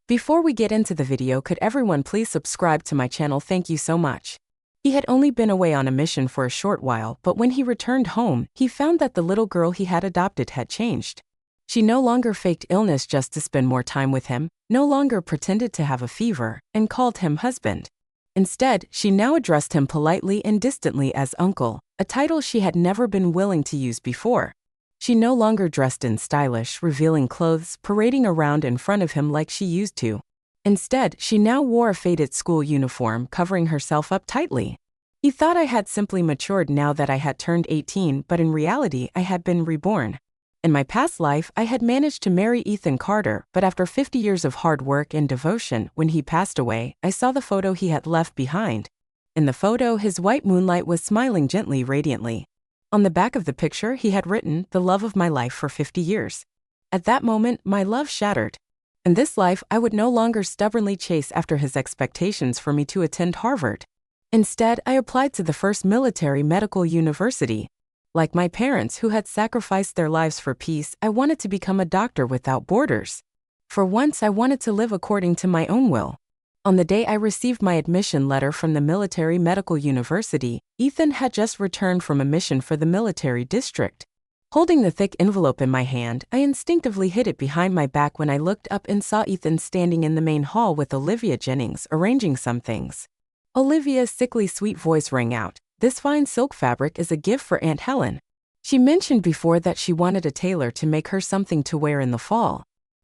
Before we get into the video, could everyone please subscribe to my channel? Thank you so much. He had only been away on a mission for a short while, but when he returned home, he found that the little girl he had adopted had changed. She no longer faked illness just to spend more time with him, no longer pretended to have a fever, and called him husband. Instead, she now addressed him politely and distantly as uncle, a title she had never been willing to use before. She no longer dressed in stylish, revealing clothes, parading around in front of him like she used to. Instead, she now wore a faded school uniform, covering herself up tightly. He thought I had simply matured now that I had turned 18, but in reality, I had been reborn. In my past life, I had managed to marry Ethan Carter, but after 50 years of hard work and devotion, when he passed away, I saw the photo he had left behind. In the photo, his white moonlight was smiling gently, radiantly. On the back of the picture, he had written, "The love of my life for 50 years. At that moment, my love shattered. In this life, I would no longer stubbornly chase after his expectations for me to attend Harvard. Instead, I applied to the first military medical university. Like my parents who had sacrificed their lives for peace, I wanted to become a doctor without borders. For once, I wanted to live according to my own will." On the day I received my admission letter from the military medical university, Ethan had just returned from a mission for the military district. Holding the thick envelope in my hand, I instinctively hid it behind my back when I looked up and saw Ethan standing in the main hall with Olivia Jennings, arranging some things. Olivia's sickly sweet voice rang out, "This fine silk fabric is a gift for Aunt Helen. She mentioned before that she wanted a tailor to make her something to wear in the fall.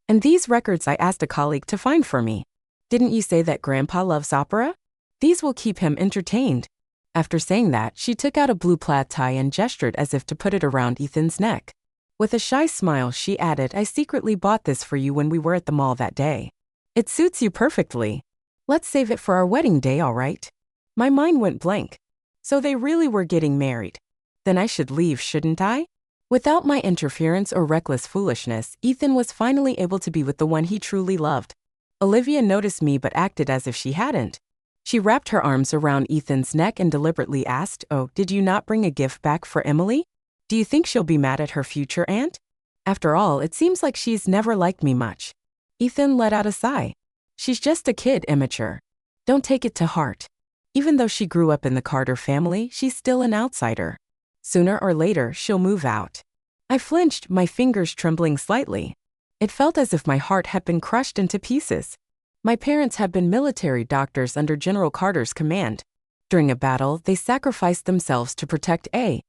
And these records I asked a colleague to find for me. Didn't you say that Grandpa loves opera? These will keep him entertained." After saying that, she took out a blue plaid tie and gestured as if to put it around Ethan's neck. With a shy smile, she added, "I secretly bought this for you when we were at the mall that day. It suits you perfectly. Let's save it for our wedding day, all right?" My mind went blank. So they really were getting married. Then I should leave, shouldn't I? Without my interference or reckless foolishness, Ethan was finally able to be with the one he truly loved. Olivia noticed me but acted as if she hadn't. She wrapped her arms around Ethan's neck and deliberately asked, "Oh, did you not bring a gift back for Emily? Do you think she'll be mad at her future aunt? After all, it seems like she's never liked me much." Ethan let out a sigh. "She's just a kid, immature. Don't take it to heart. Even though she grew up in the Carter family, she's still an outsider. Sooner or later, she'll move out." I flinched, my fingers trembling slightly. It felt as if my heart had been crushed into pieces. My parents had been military doctors under General Carter's command. During a battle, they sacrificed themselves to protect A.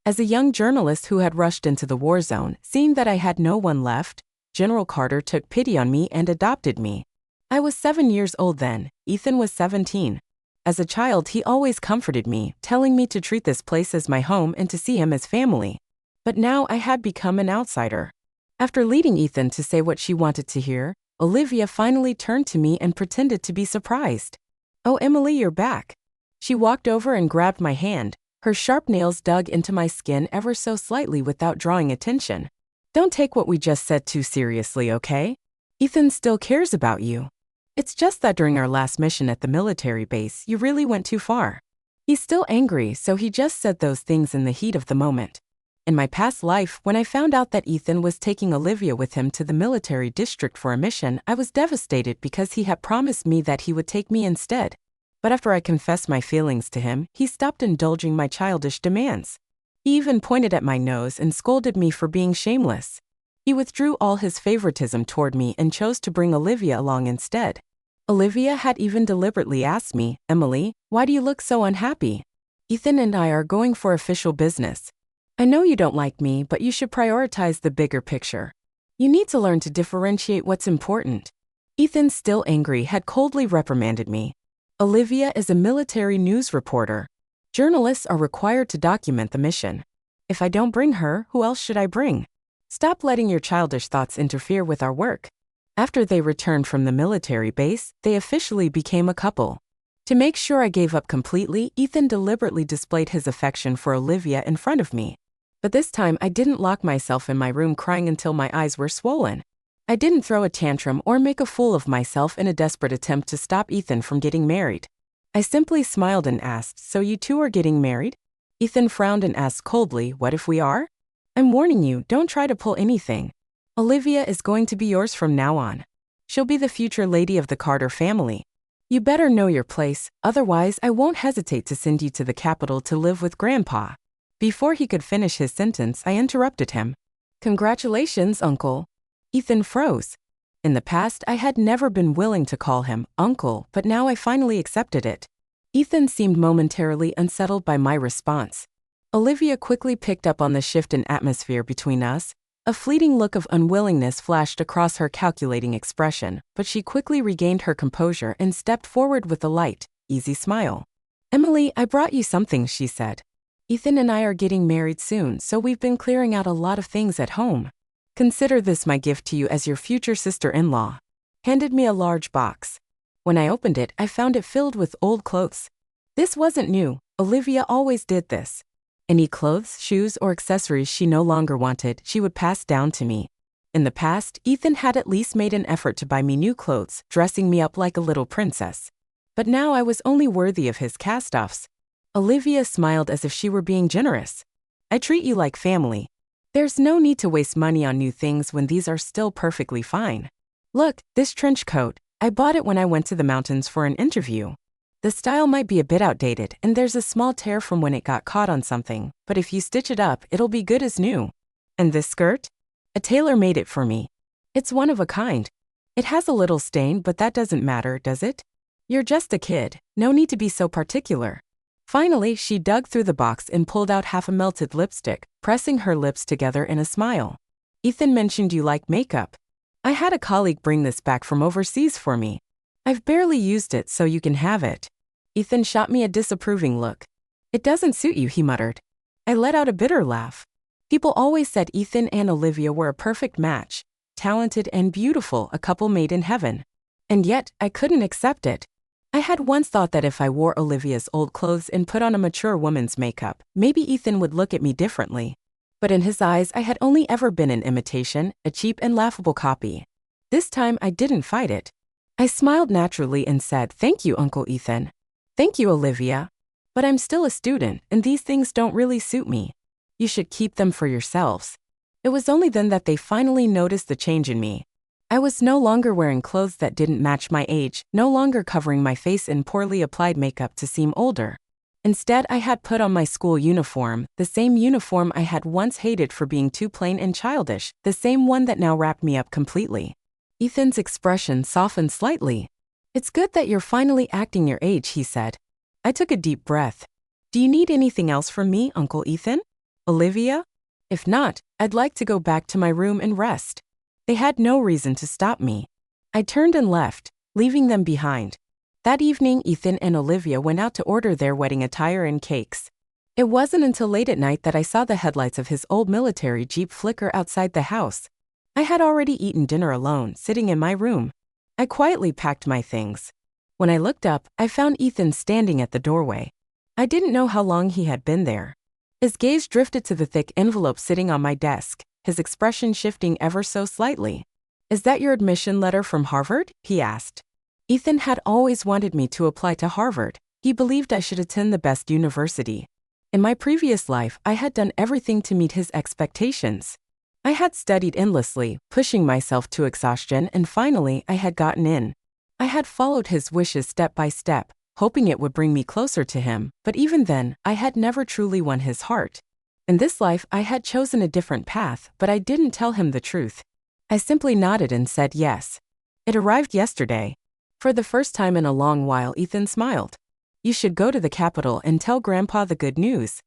As a young journalist who had rushed into the war zone, seeing that I had no one left, General Carter took pity on me and adopted me. I was 7 years old then. Ethan was 17. As a child, he always comforted me, telling me to treat this place as my home and to see him as family. But now I had become an outsider. After leading Ethan to say what she wanted to hear, Olivia finally turned to me and pretended to be surprised. "Oh, Emily, you're back." She walked over and grabbed my hand. Her sharp nails dug into my skin ever so slightly without drawing attention. "Don't take what we just said too seriously, okay? Ethan still cares about you. It's just that during our last mission at the military base, you really went too far. He's still angry, so he just said those things in the heat of the moment." In my past life, when I found out that Ethan was taking Olivia with him to the military district for a mission, I was devastated because he had promised me that he would take me instead. But after I confessed my feelings to him, he stopped indulging my childish demands. He even pointed at my nose and scolded me for being shameless. He withdrew all his favoritism toward me and chose to bring Olivia along instead. Olivia had even deliberately asked me, "Emily, why do you look so unhappy? Ethan and I are going for official business. I know you don't like me, but you should prioritize the bigger picture. You need to learn to differentiate what's important." Ethan, still angry, had coldly reprimanded me. "Olivia is a military news reporter. Journalists are required to document the mission. If I don't bring her, who else should I bring? Stop letting your childish thoughts interfere with our work." After they returned from the military base, they officially became a couple. To make sure I gave up completely, Ethan deliberately displayed his affection for Olivia in front of me. But this time, I didn't lock myself in my room crying until my eyes were swollen. I didn't throw a tantrum or make a fool of myself in a desperate attempt to stop Ethan from getting married. I simply smiled and asked, "So you two are getting married?" Ethan frowned and asked coldly, "What if we are? I'm warning you, don't try to pull anything. Olivia is going to be yours from now on." She'll be the future lady of the Carter family. You better know your place, otherwise I won't hesitate to send you to the capital to live with Grandpa." Before he could finish his sentence, I interrupted him. "Congratulations, Uncle." Ethan froze. In the past, I had never been willing to call him Uncle, but now I finally accepted it. Ethan seemed momentarily unsettled by my response. Olivia quickly picked up on the shift in atmosphere between us. A fleeting look of unwillingness flashed across her calculating expression, but she quickly regained her composure and stepped forward with a light, easy smile. "Emily, I brought you something," she said. "Ethan and I are getting married soon, so we've been clearing out a lot of things at home. Consider this my gift to you as your future sister-in-law." Handed me a large box. When I opened it, I found it filled with old clothes. This wasn't new. Olivia always did this. Any clothes, shoes, or accessories she no longer wanted, she would pass down to me. In the past, Ethan had at least made an effort to buy me new clothes, dressing me up like a little princess. But now I was only worthy of his cast-offs. Olivia smiled as if she were being generous. "I treat you like family. There's no need to waste money on new things when these are still perfectly fine. Look, this trench coat. I bought it when I went to the mountains for an interview. The style might be a bit outdated, and there's a small tear from when it got caught on something, but if you stitch it up, it'll be good as new. And this skirt? A tailor made it for me. It's one of a kind. It has a little stain, but that doesn't matter, does it? You're just a kid, no need to be so particular." Finally, she dug through the box and pulled out half a melted lipstick, pressing her lips together in a smile. "Ethan mentioned you like makeup. I had a colleague bring this back from overseas for me. I've barely used it, so you can have it." Ethan shot me a disapproving look. "It doesn't suit you," he muttered. I let out a bitter laugh. People always said Ethan and Olivia were a perfect match, talented and beautiful, a couple made in heaven. And yet, I couldn't accept it. I had once thought that if I wore Olivia's old clothes and put on a mature woman's makeup, maybe Ethan would look at me differently. But in his eyes, I had only ever been an imitation, a cheap and laughable copy. This time, I didn't fight it. I smiled naturally and said, "Thank you, Uncle Ethan." "Thank you, Olivia. But I'm still a student, and these things don't really suit me. You should keep them for yourselves." It was only then that they finally noticed the change in me. I was no longer wearing clothes that didn't match my age, no longer covering my face in poorly applied makeup to seem older. Instead, I had put on my school uniform, the same uniform I had once hated for being too plain and childish, the same one that now wrapped me up completely. Ethan's expression softened slightly. "It's good that you're finally acting your age," he said. I took a deep breath. "Do you need anything else from me, Uncle Ethan? Olivia? If not, I'd like to go back to my room and rest." They had no reason to stop me. I turned and left, leaving them behind. That evening, Ethan and Olivia went out to order their wedding attire and cakes. It wasn't until late at night that I saw the headlights of his old military Jeep flicker outside the house. I had already eaten dinner alone, sitting in my room. I quietly packed my things. When I looked up, I found Ethan standing at the doorway. I didn't know how long he had been there. His gaze drifted to the thick envelope sitting on my desk, his expression shifting ever so slightly. "Is that your admission letter from Harvard?" he asked. Ethan had always wanted me to apply to Harvard. He believed I should attend the best university. In my previous life, I had done everything to meet his expectations. I had studied endlessly, pushing myself to exhaustion, and finally, I had gotten in. I had followed his wishes step by step, hoping it would bring me closer to him, but even then, I had never truly won his heart. In this life, I had chosen a different path, but I didn't tell him the truth. I simply nodded and said yes. It arrived yesterday. For the first time in a long while, Ethan smiled. "You should go to the capital and tell Grandpa the good news.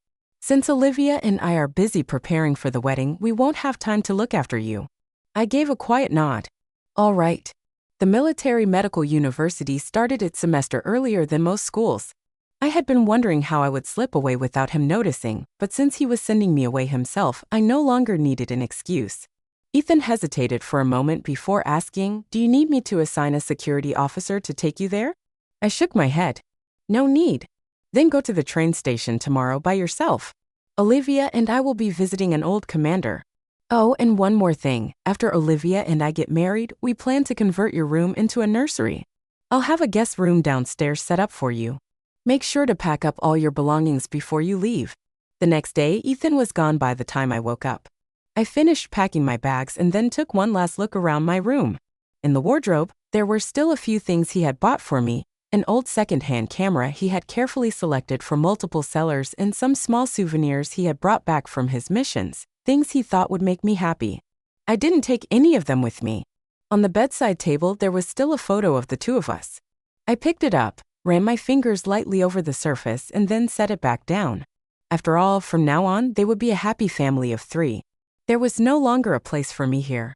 Since Olivia and I are busy preparing for the wedding, we won't have time to look after you." I gave a quiet nod. All right. The military medical university started its semester earlier than most schools. I had been wondering how I would slip away without him noticing, but since he was sending me away himself, I no longer needed an excuse. Ethan hesitated for a moment before asking, "Do you need me to assign a security officer to take you there?" I shook my head. "No need. Then go to the train station tomorrow by yourself. Olivia and I will be visiting an old commander. Oh, and one more thing. After Olivia and I get married, we plan to convert your room into a nursery. I'll have a guest room downstairs set up for you. Make sure to pack up all your belongings before you leave." The next day, Ethan was gone by the time I woke up. I finished packing my bags and then took one last look around my room. In the wardrobe, there were still a few things he had bought for me: an old second-hand camera he had carefully selected from multiple sellers and some small souvenirs he had brought back from his missions, things he thought would make me happy. I didn't take any of them with me. On the bedside table, there was still a photo of the two of us. I picked it up, ran my fingers lightly over the surface, and then set it back down. After all, from now on, they would be a happy family of 3. There was no longer a place for me here.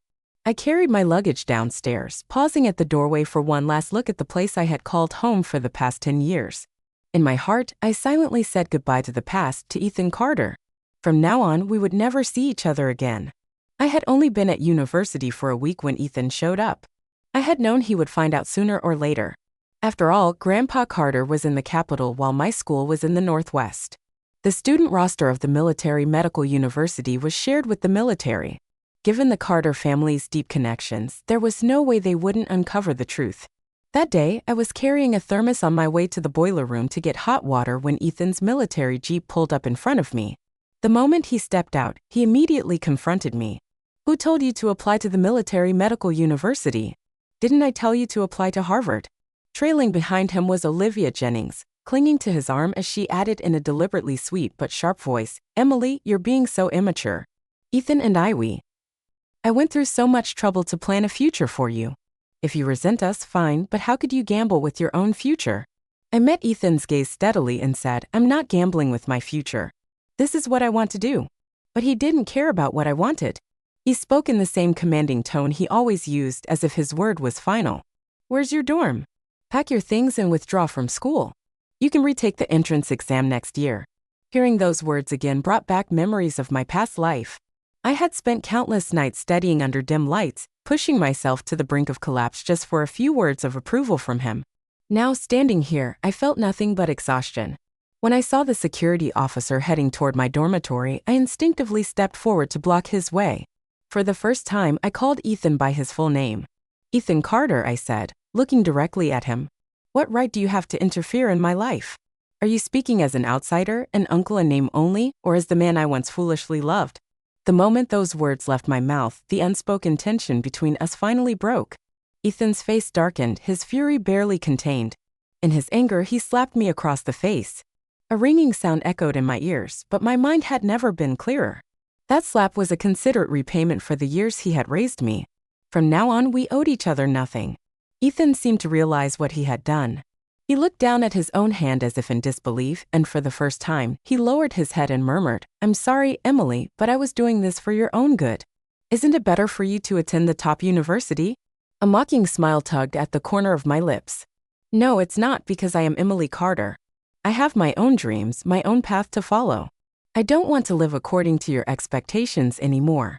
I carried my luggage downstairs, pausing at the doorway for one last look at the place I had called home for the past 10 years. In my heart, I silently said goodbye to the past, to Ethan Carter. From now on, we would never see each other again. I had only been at university for a week when Ethan showed up. I had known he would find out sooner or later. After all, Grandpa Carter was in the capital while my school was in the Northwest. The student roster of the Military Medical University was shared with the military. Given the Carter family's deep connections, there was no way they wouldn't uncover the truth. That day, I was carrying a thermos on my way to the boiler room to get hot water when Ethan's military jeep pulled up in front of me. The moment he stepped out, he immediately confronted me. "Who told you to apply to the Military Medical University? Didn't I tell you to apply to Harvard?" Trailing behind him was Olivia Jennings, clinging to his arm as she added in a deliberately sweet but sharp voice, "Emily, you're being so immature. Ethan and I went through so much trouble to plan a future for you. If you resent us, fine, but how could you gamble with your own future?" I met Ethan's gaze steadily and said, "I'm not gambling with my future. This is what I want to do." But he didn't care about what I wanted. He spoke in the same commanding tone he always used, as if his word was final. "Where's your dorm? Pack your things and withdraw from school. You can retake the entrance exam next year." Hearing those words again brought back memories of my past life. I had spent countless nights studying under dim lights, pushing myself to the brink of collapse just for a few words of approval from him. Now, standing here, I felt nothing but exhaustion. When I saw the security officer heading toward my dormitory, I instinctively stepped forward to block his way. For the first time, I called Ethan by his full name. "Ethan Carter," I said, looking directly at him. "What right do you have to interfere in my life? Are you speaking as an outsider, an uncle in name only, or as the man I once foolishly loved?" The moment those words left my mouth, the unspoken tension between us finally broke. Ethan's face darkened, his fury barely contained. In his anger, he slapped me across the face. A ringing sound echoed in my ears, but my mind had never been clearer. That slap was a considerate repayment for the years he had raised me. From now on, we owed each other nothing. Ethan seemed to realize what he had done. He looked down at his own hand as if in disbelief, and for the first time, he lowered his head and murmured, "I'm sorry, Emily, but I was doing this for your own good. Isn't it better for you to attend the top university?" A mocking smile tugged at the corner of my lips. "No, it's not, because I am Emily Carter. I have my own dreams, my own path to follow. I don't want to live according to your expectations anymore."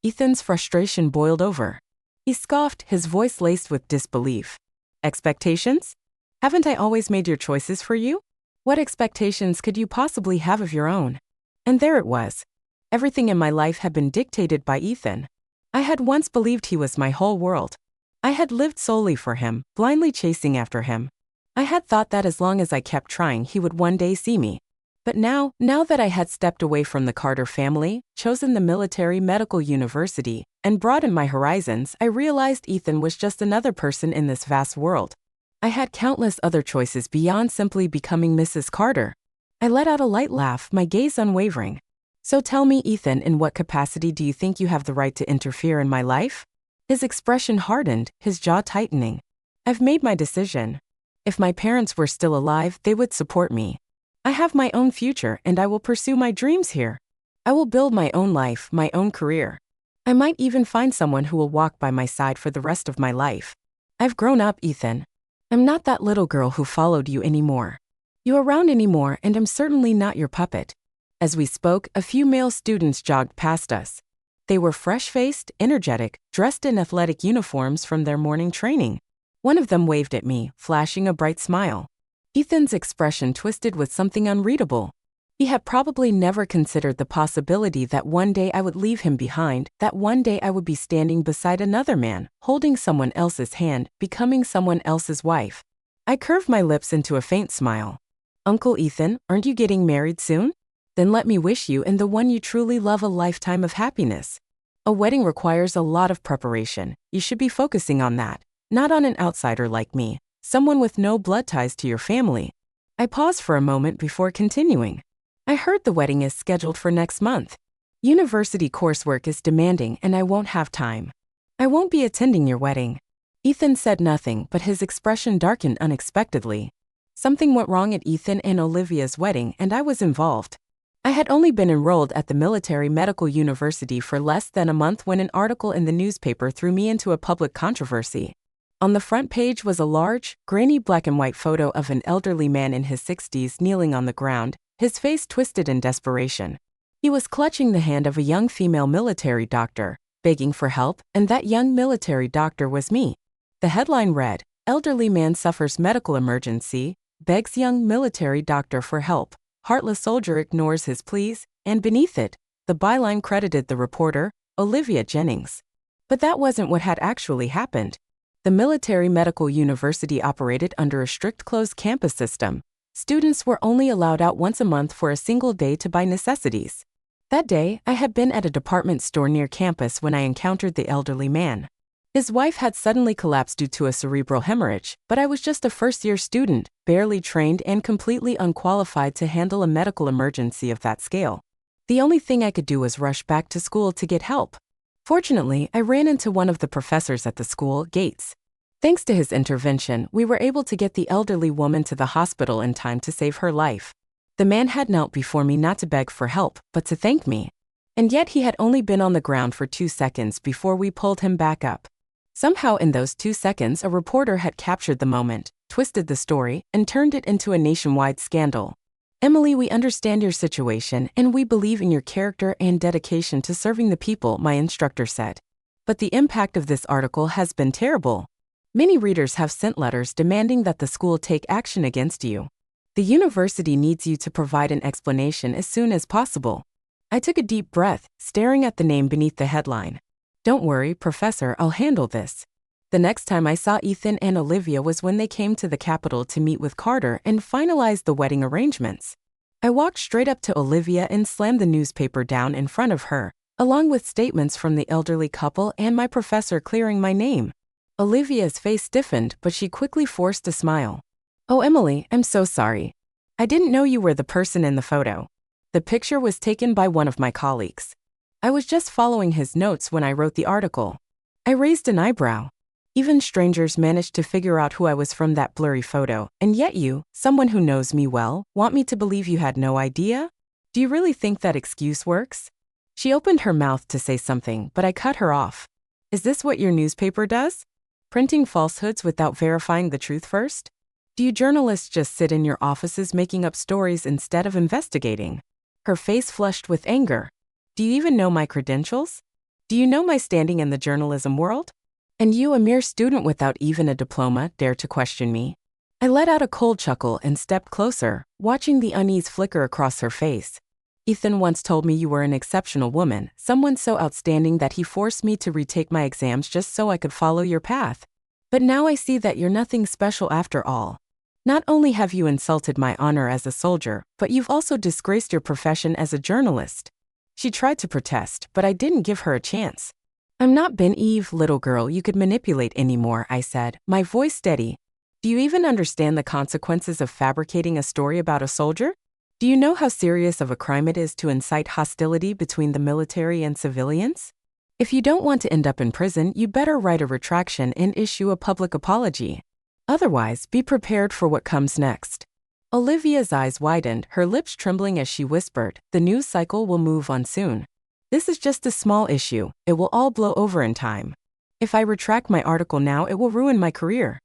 Ethan's frustration boiled over. He scoffed, his voice laced with disbelief. "Expectations? Haven't I always made your choices for you? What expectations could you possibly have of your own?" And there it was. Everything in my life had been dictated by Ethan. I had once believed he was my whole world. I had lived solely for him, blindly chasing after him. I had thought that as long as I kept trying, he would one day see me. But now that I had stepped away from the Carter family, chosen the Military Medical University, and broadened my horizons, I realized Ethan was just another person in this vast world. I had countless other choices beyond simply becoming Mrs. Carter. I let out a light laugh, my gaze unwavering. "So tell me, Ethan, in what capacity do you think you have the right to interfere in my life?" His expression hardened, his jaw tightening. "I've made my decision. If my parents were still alive, they would support me. I have my own future, and I will pursue my dreams here. I will build my own life, my own career. I might even find someone who will walk by my side for the rest of my life. I've grown up, Ethan. I'm not that little girl who followed you anymore. You're around anymore, and I'm certainly not your puppet." As we spoke, a few male students jogged past us. They were fresh-faced, energetic, dressed in athletic uniforms from their morning training. One of them waved at me, flashing a bright smile. Ethan's expression twisted with something unreadable. He had probably never considered the possibility that one day I would leave him behind, that one day I would be standing beside another man, holding someone else's hand, becoming someone else's wife. I curved my lips into a faint smile. "Uncle Ethan, aren't you getting married soon? Then let me wish you and the one you truly love a lifetime of happiness." A wedding requires a lot of preparation. You should be focusing on that, not on an outsider like me, someone with no blood ties to your family. I paused for a moment before continuing. I heard the wedding is scheduled for next month. University coursework is demanding and I won't have time. I won't be attending your wedding. Ethan said nothing, but his expression darkened unexpectedly. Something went wrong at Ethan and Olivia's wedding, and I was involved. I had only been enrolled at the military medical university for less than a month when an article in the newspaper threw me into a public controversy. On the front page was a large, grainy black and white photo of an elderly man in his 60s kneeling on the ground, his face twisted in desperation. He was clutching the hand of a young female military doctor, begging for help, and that young military doctor was me. The headline read, "Elderly man suffers medical emergency, begs young military doctor for help. Heartless soldier ignores his pleas," and beneath it, the byline credited the reporter, Olivia Jennings. But that wasn't what had actually happened. The military medical university operated under a strict closed campus system. Students were only allowed out once a month for a single day to buy necessities. That day, I had been at a department store near campus when I encountered the elderly man. His wife had suddenly collapsed due to a cerebral hemorrhage, but I was just a first-year student, barely trained and completely unqualified to handle a medical emergency of that scale. The only thing I could do was rush back to school to get help. Fortunately, I ran into one of the professors at the school, Gates. Thanks to his intervention, we were able to get the elderly woman to the hospital in time to save her life. The man had knelt before me not to beg for help, but to thank me. And yet he had only been on the ground for 2 seconds before we pulled him back up. Somehow in those 2 seconds, a reporter had captured the moment, twisted the story, and turned it into a nationwide scandal. "Emily, we understand your situation, and we believe in your character and dedication to serving the people," my instructor said. "But the impact of this article has been terrible. Many readers have sent letters demanding that the school take action against you. The university needs you to provide an explanation as soon as possible." I took a deep breath, staring at the name beneath the headline. "Don't worry, Professor, I'll handle this." The next time I saw Ethan and Olivia was when they came to the Capitol to meet with Carter and finalize the wedding arrangements. I walked straight up to Olivia and slammed the newspaper down in front of her, along with statements from the elderly couple and my professor clearing my name. Olivia's face stiffened, but she quickly forced a smile. "Oh, Emily, I'm so sorry. I didn't know you were the person in the photo. The picture was taken by one of my colleagues. I was just following his notes when I wrote the article." I raised an eyebrow. "Even strangers managed to figure out who I was from that blurry photo, and yet you, someone who knows me well, want me to believe you had no idea? Do you really think that excuse works?" She opened her mouth to say something, but I cut her off. "Is this what your newspaper does? Printing falsehoods without verifying the truth first? Do you journalists just sit in your offices making up stories instead of investigating?" Her face flushed with anger. "Do you even know my credentials? Do you know my standing in the journalism world? And you, a mere student without even a diploma, dare to question me?" I let out a cold chuckle and stepped closer, watching the unease flicker across her face. "Ethan once told me you were an exceptional woman, someone so outstanding that he forced me to retake my exams just so I could follow your path. But now I see that you're nothing special after all. Not only have you insulted my honor as a soldier, but you've also disgraced your profession as a journalist." She tried to protest, but I didn't give her a chance. "I'm not Ben-Eve, little girl you could manipulate anymore," I said, my voice steady. "Do you even understand the consequences of fabricating a story about a soldier? Do you know how serious of a crime it is to incite hostility between the military and civilians? If you don't want to end up in prison, you better write a retraction and issue a public apology. Otherwise, be prepared for what comes next." Olivia's eyes widened, her lips trembling as she whispered, "The news cycle will move on soon. This is just a small issue, it will all blow over in time. If I retract my article now, it will ruin my career."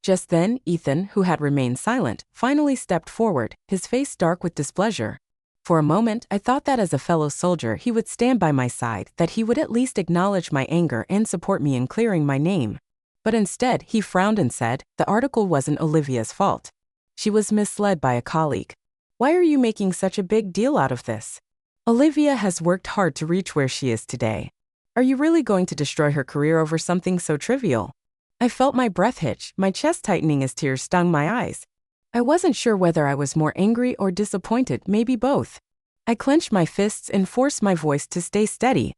Just then, Ethan, who had remained silent, finally stepped forward, his face dark with displeasure. For a moment, I thought that as a fellow soldier he would stand by my side, that he would at least acknowledge my anger and support me in clearing my name. But instead, he frowned and said, "The article wasn't Olivia's fault. She was misled by a colleague. Why are you making such a big deal out of this? Olivia has worked hard to reach where she is today. Are you really going to destroy her career over something so trivial?" I felt my breath hitch, my chest tightening as tears stung my eyes. I wasn't sure whether I was more angry or disappointed, maybe both. I clenched my fists and forced my voice to stay steady.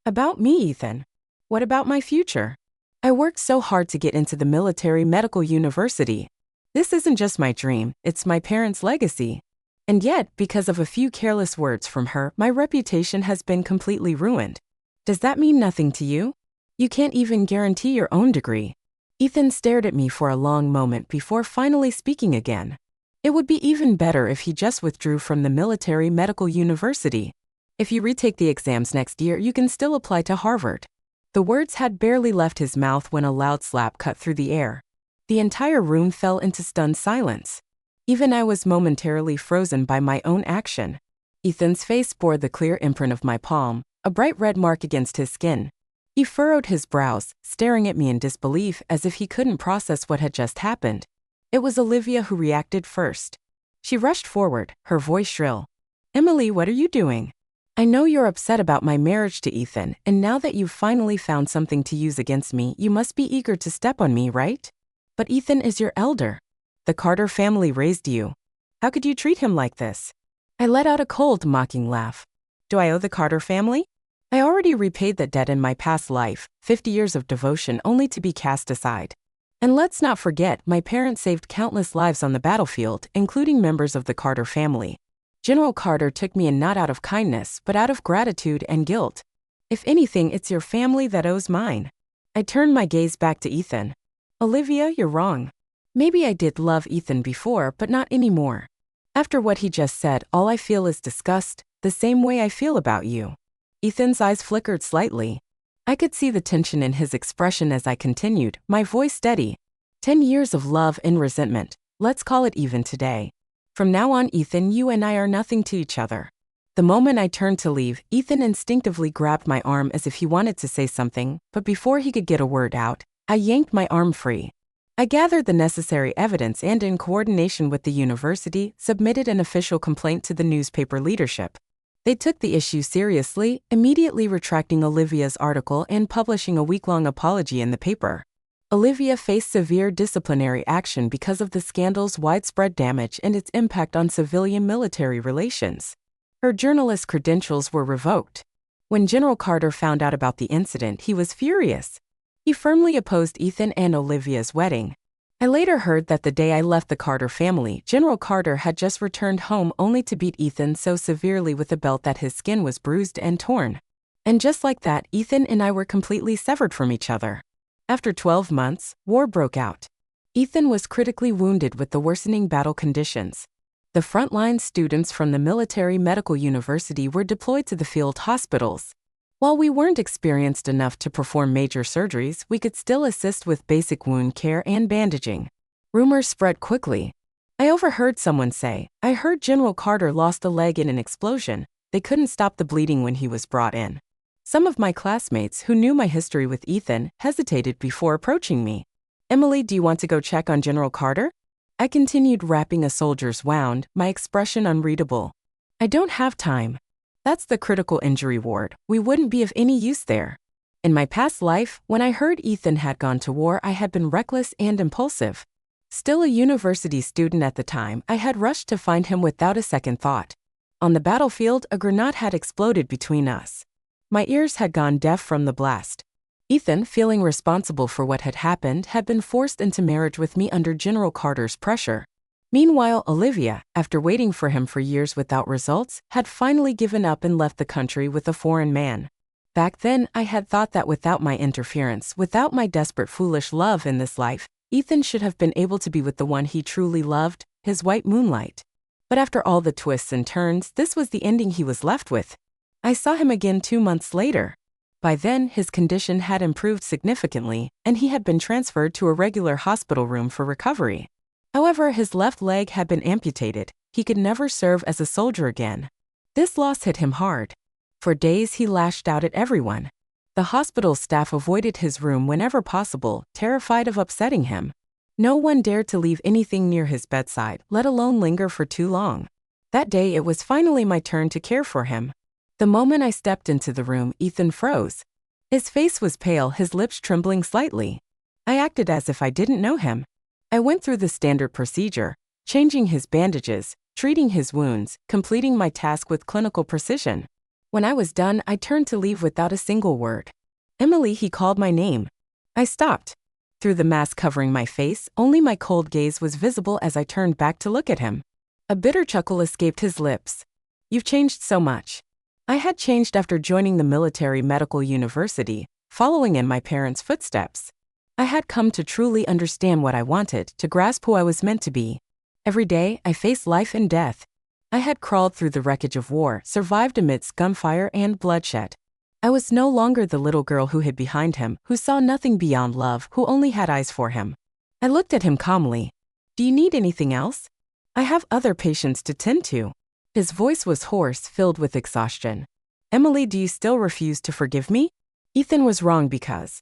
About me, Ethan. What about my future? I worked so hard to get into the military medical university. This isn't just my dream, it's my parents' legacy. And yet, because of a few careless words from her, my reputation has been completely ruined. Does that mean nothing to you? You can't even guarantee your own degree. Ethan stared at me for a long moment before finally speaking again. It would be even better if he just withdrew from the military medical university. If you retake the exams next year, you can still apply to Harvard. The words had barely left his mouth when a loud slap cut through the air. The entire room fell into stunned silence. Even I was momentarily frozen by my own action. Ethan's face bore the clear imprint of my palm, a bright red mark against his skin. He furrowed his brows, staring at me in disbelief as if he couldn't process what had just happened. It was Olivia who reacted first. She rushed forward, her voice shrill. "Emily, what are you doing? I know you're upset about my marriage to Ethan, and now that you've finally found something to use against me, you must be eager to step on me, right? But Ethan is your elder. The Carter family raised you. How could you treat him like this?" I let out a cold, mocking laugh. Do I owe the Carter family? I already repaid that debt in my past life, 50 years of devotion only to be cast aside. And let's not forget, my parents saved countless lives on the battlefield, including members of the Carter family. General Carter took me in not out of kindness, but out of gratitude and guilt. If anything, it's your family that owes mine. I turned my gaze back to Ethan. Olivia, you're wrong. Maybe I did love Ethan before, but not anymore. After what he just said, all I feel is disgust, the same way I feel about you. Ethan's eyes flickered slightly. I could see the tension in his expression as I continued, my voice steady. 10 years of love and resentment. Let's call it even today. From now on, Ethan, you and I are nothing to each other. The moment I turned to leave, Ethan instinctively grabbed my arm as if he wanted to say something, but before he could get a word out, I yanked my arm free. I gathered the necessary evidence and, in coordination with the university, submitted an official complaint to the newspaper leadership. They took the issue seriously, immediately retracting Olivia's article and publishing a week-long apology in the paper. Olivia faced severe disciplinary action because of the scandal's widespread damage and its impact on civilian-military relations. Her journalist credentials were revoked. When General Carter found out about the incident, he was furious. He firmly opposed Ethan and Olivia's wedding. I later heard that the day I left the Carter family, General Carter had just returned home only to beat Ethan so severely with a belt that his skin was bruised and torn. And just like that, Ethan and I were completely severed from each other. After 12 months, war broke out. Ethan was critically wounded with the worsening battle conditions. The frontline students from the military medical university were deployed to the field hospitals. While we weren't experienced enough to perform major surgeries, we could still assist with basic wound care and bandaging. Rumors spread quickly. I overheard someone say, "I heard General Carter lost a leg in an explosion. They couldn't stop the bleeding when he was brought in." Some of my classmates who knew my history with Ethan hesitated before approaching me. "Emily, do you want to go check on General Carter?" I continued wrapping a soldier's wound, my expression unreadable. "I don't have time. That's the critical injury ward. We wouldn't be of any use there." In my past life, when I heard Ethan had gone to war, I had been reckless and impulsive. Still a university student at the time, I had rushed to find him without a second thought. On the battlefield, a grenade had exploded between us. My ears had gone deaf from the blast. Ethan, feeling responsible for what had happened, had been forced into marriage with me under General Carter's pressure. Meanwhile, Olivia, after waiting for him for years without results, had finally given up and left the country with a foreign man. Back then, I had thought that without my interference, without my desperate foolish love in this life, Ethan should have been able to be with the one he truly loved, his white moonlight. But after all the twists and turns, this was the ending he was left with. I saw him again 2 months later. By then, his condition had improved significantly, and he had been transferred to a regular hospital room for recovery. However, his left leg had been amputated. He could never serve as a soldier again. This loss hit him hard. For days, he lashed out at everyone. The hospital staff avoided his room whenever possible, terrified of upsetting him. No one dared to leave anything near his bedside, let alone linger for too long. That day, it was finally my turn to care for him. The moment I stepped into the room, Ethan froze. His face was pale, his lips trembling slightly. I acted as if I didn't know him. I went through the standard procedure, changing his bandages, treating his wounds, completing my task with clinical precision. When I was done, I turned to leave without a single word. Emily, he called my name. I stopped. Through the mask covering my face, only my cold gaze was visible as I turned back to look at him. A bitter chuckle escaped his lips. You've changed so much. I had changed after joining the military medical university, following in my parents' footsteps. I had come to truly understand what I wanted, to grasp who I was meant to be. Every day, I faced life and death. I had crawled through the wreckage of war, survived amidst gunfire and bloodshed. I was no longer the little girl who hid behind him, who saw nothing beyond love, who only had eyes for him. I looked at him calmly. Do you need anything else? I have other patients to tend to. His voice was hoarse, filled with exhaustion. Emily, do you still refuse to forgive me? Ethan was wrong because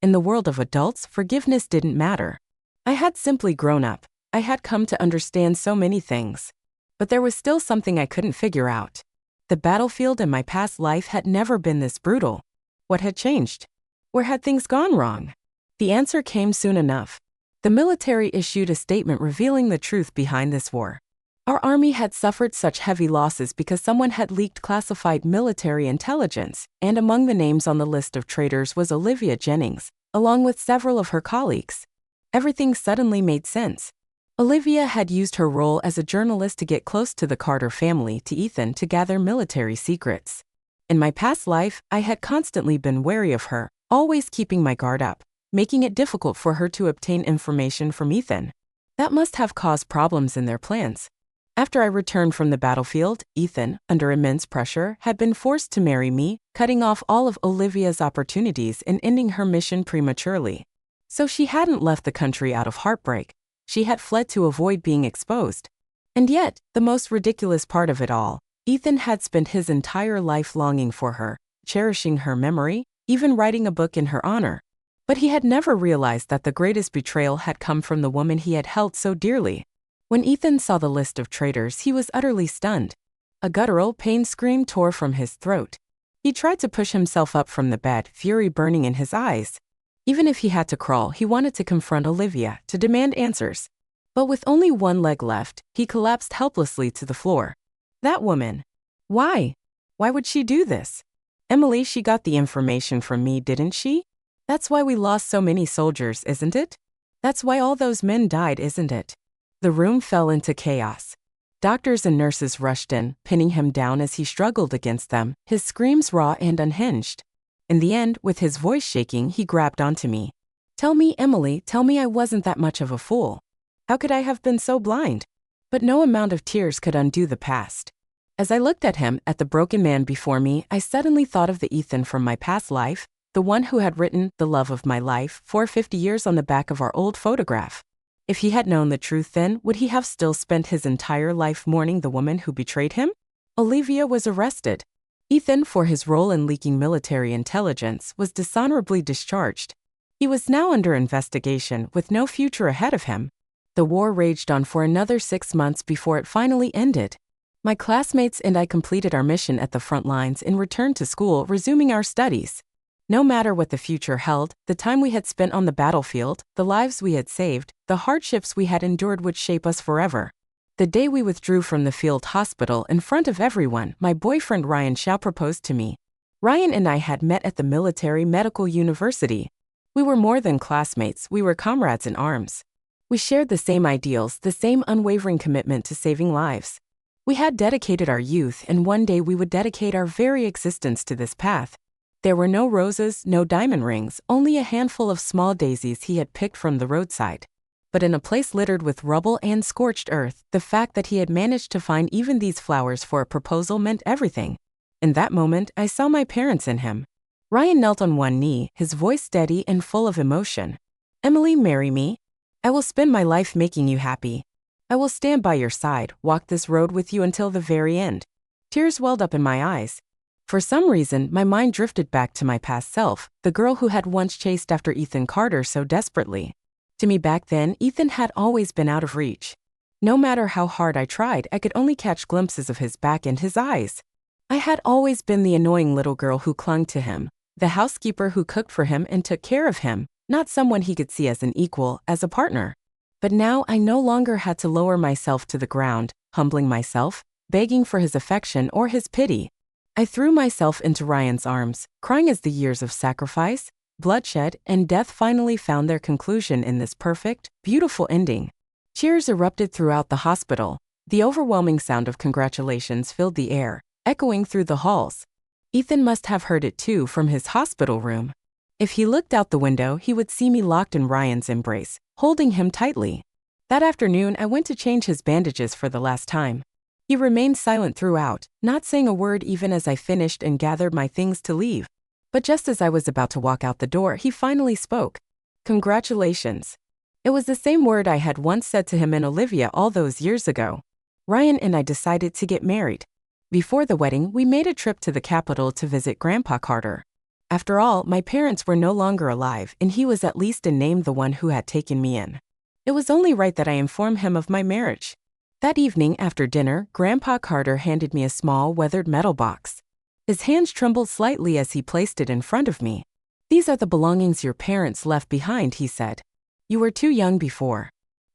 in the world of adults, forgiveness didn't matter. I had simply grown up. I had come to understand so many things. But there was still something I couldn't figure out. The battlefield in my past life had never been this brutal. What had changed? Where had things gone wrong? The answer came soon enough. The military issued a statement revealing the truth behind this war. Our army had suffered such heavy losses because someone had leaked classified military intelligence, and among the names on the list of traitors was Olivia Jennings, along with several of her colleagues. Everything suddenly made sense. Olivia had used her role as a journalist to get close to the Carter family, to Ethan, to gather military secrets. In my past life, I had constantly been wary of her, always keeping my guard up, making it difficult for her to obtain information from Ethan. That must have caused problems in their plans. After I returned from the battlefield, Ethan, under immense pressure, had been forced to marry me, cutting off all of Olivia's opportunities and ending her mission prematurely. So she hadn't left the country out of heartbreak. She had fled to avoid being exposed. And yet, the most ridiculous part of it all, Ethan had spent his entire life longing for her, cherishing her memory, even writing a book in her honor. But he had never realized that the greatest betrayal had come from the woman he had held so dearly. When Ethan saw the list of traitors, he was utterly stunned. A guttural pain scream tore from his throat. He tried to push himself up from the bed, fury burning in his eyes. Even if he had to crawl, he wanted to confront Olivia, to demand answers. But with only one leg left, he collapsed helplessly to the floor. That woman. Why? Why would she do this? Emily, she got the information from me, didn't she? That's why we lost so many soldiers, isn't it? That's why all those men died, isn't it? The room fell into chaos. Doctors and nurses rushed in, pinning him down as he struggled against them, his screams raw and unhinged. In the end, with his voice shaking, he grabbed onto me. Tell me, Emily, tell me I wasn't that much of a fool. How could I have been so blind? But no amount of tears could undo the past. As I looked at him, at the broken man before me, I suddenly thought of the Ethan from my past life, the one who had written "the love of my life" for 50 years on the back of our old photograph. If he had known the truth then, would he have still spent his entire life mourning the woman who betrayed him? Olivia was arrested. Ethan, for his role in leaking military intelligence, was dishonorably discharged. He was now under investigation, with no future ahead of him. The war raged on for another 6 months before it finally ended. My classmates and I completed our mission at the front lines and returned to school, resuming our studies. No matter what the future held, the time we had spent on the battlefield, the lives we had saved, the hardships we had endured would shape us forever. The day we withdrew from the field hospital in front of everyone, my boyfriend Ryan Shaw proposed to me. Ryan and I had met at the military medical university. We were more than classmates, we were comrades in arms. We shared the same ideals, the same unwavering commitment to saving lives. We had dedicated our youth, and one day we would dedicate our very existence to this path. There were no roses, no diamond rings, only a handful of small daisies he had picked from the roadside. But in a place littered with rubble and scorched earth, the fact that he had managed to find even these flowers for a proposal meant everything. In that moment, I saw my parents in him. Ryan knelt on one knee, his voice steady and full of emotion. Emily, marry me. I will spend my life making you happy. I will stand by your side, walk this road with you until the very end. Tears welled up in my eyes. For some reason, my mind drifted back to my past self, the girl who had once chased after Ethan Carter so desperately. To me back then, Ethan had always been out of reach. No matter how hard I tried, I could only catch glimpses of his back and his eyes. I had always been the annoying little girl who clung to him, the housekeeper who cooked for him and took care of him, not someone he could see as an equal, as a partner. But now I no longer had to lower myself to the ground, humbling myself, begging for his affection or his pity. I threw myself into Ryan's arms, crying as the years of sacrifice, bloodshed, and death finally found their conclusion in this perfect, beautiful ending. Cheers erupted throughout the hospital. The overwhelming sound of congratulations filled the air, echoing through the halls. Ethan must have heard it too from his hospital room. If he looked out the window, he would see me locked in Ryan's embrace, holding him tightly. That afternoon, I went to change his bandages for the last time. He remained silent throughout, not saying a word even as I finished and gathered my things to leave. But just as I was about to walk out the door, he finally spoke. Congratulations. It was the same word I had once said to him and Olivia all those years ago. Ryan and I decided to get married. Before the wedding, we made a trip to the capital to visit Grandpa Carter. After all, my parents were no longer alive, and he was at least in name the one who had taken me in. It was only right that I inform him of my marriage. That evening, after dinner, Grandpa Carter handed me a small, weathered metal box. His hands trembled slightly as he placed it in front of me. "These are the belongings your parents left behind," he said. "You were too young before.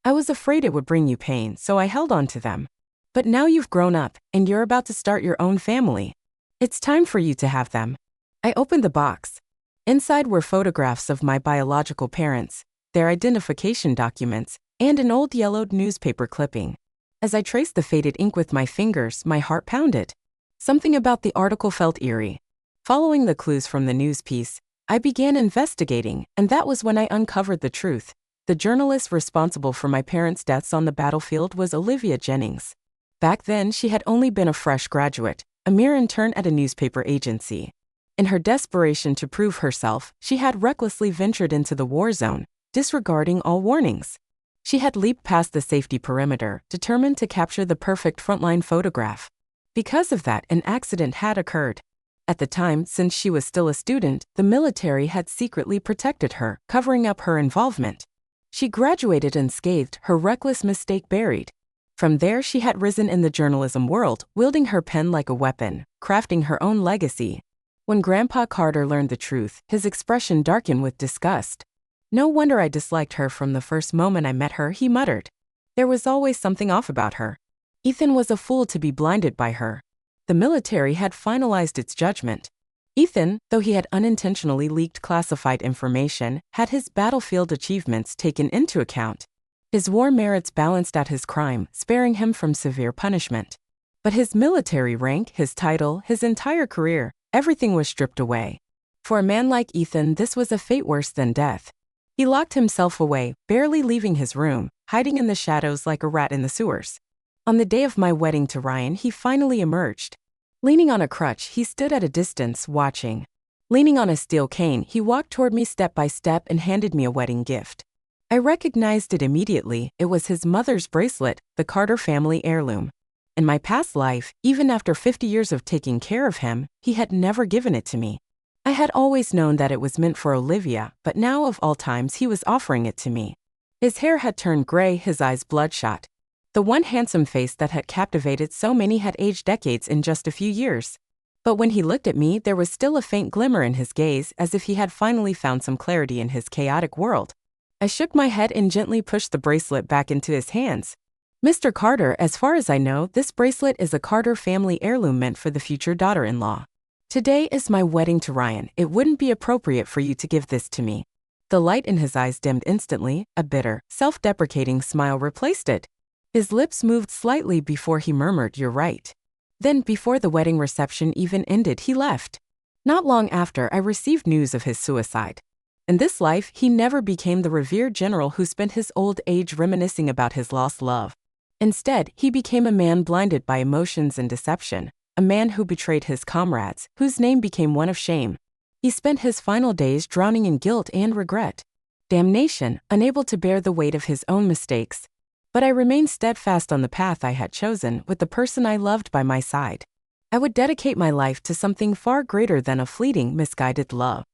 I was afraid it would bring you pain, so I held on to them. But now you've grown up, and you're about to start your own family. It's time for you to have them." I opened the box. Inside were photographs of my biological parents, their identification documents, and an old yellowed newspaper clipping. As I traced the faded ink with my fingers, my heart pounded. Something about the article felt eerie. Following the clues from the news piece, I began investigating, and that was when I uncovered the truth. The journalist responsible for my parents' deaths on the battlefield was Olivia Jennings. Back then, she had only been a fresh graduate, a mere intern at a newspaper agency. In her desperation to prove herself, she had recklessly ventured into the war zone, disregarding all warnings. She had leaped past the safety perimeter, determined to capture the perfect frontline photograph. Because of that, an accident had occurred. At the time, since she was still a student, the military had secretly protected her, covering up her involvement. She graduated unscathed, her reckless mistake buried. From there, she had risen in the journalism world, wielding her pen like a weapon, crafting her own legacy. When Grandpa Carter learned the truth, his expression darkened with disgust. "No wonder I disliked her from the first moment I met her," he muttered. "There was always something off about her. Ethan was a fool to be blinded by her." The military had finalized its judgment. Ethan, though he had unintentionally leaked classified information, had his battlefield achievements taken into account. His war merits balanced out his crime, sparing him from severe punishment. But his military rank, his title, his entire career, everything was stripped away. For a man like Ethan, this was a fate worse than death. He locked himself away, barely leaving his room, hiding in the shadows like a rat in the sewers. On the day of my wedding to Ryan, he finally emerged. Leaning on a crutch, he stood at a distance, watching. Leaning on a steel cane, he walked toward me step by step and handed me a wedding gift. I recognized it immediately. It was his mother's bracelet, the Carter family heirloom. In my past life, even after 50 years of taking care of him, he had never given it to me. I had always known that it was meant for Olivia, but now of all times he was offering it to me. His hair had turned gray, his eyes bloodshot. The one handsome face that had captivated so many had aged decades in just a few years. But when he looked at me, there was still a faint glimmer in his gaze, as if he had finally found some clarity in his chaotic world. I shook my head and gently pushed the bracelet back into his hands. "Mr. Carter, as far as I know, this bracelet is a Carter family heirloom meant for the future daughter-in-law. Today is my wedding to Ryan. It wouldn't be appropriate for you to give this to me." The light in his eyes dimmed instantly. A bitter, self-deprecating smile replaced it. His lips moved slightly before he murmured, "You're right." Then, before the wedding reception even ended, he left. Not long after, I received news of his suicide. In this life, he never became the revered general who spent his old age reminiscing about his lost love. Instead, he became a man blinded by emotions and deception, a man who betrayed his comrades, whose name became one of shame. He spent his final days drowning in guilt and regret. Damnation, unable to bear the weight of his own mistakes. But I remained steadfast on the path I had chosen, with the person I loved by my side. I would dedicate my life to something far greater than a fleeting, misguided love.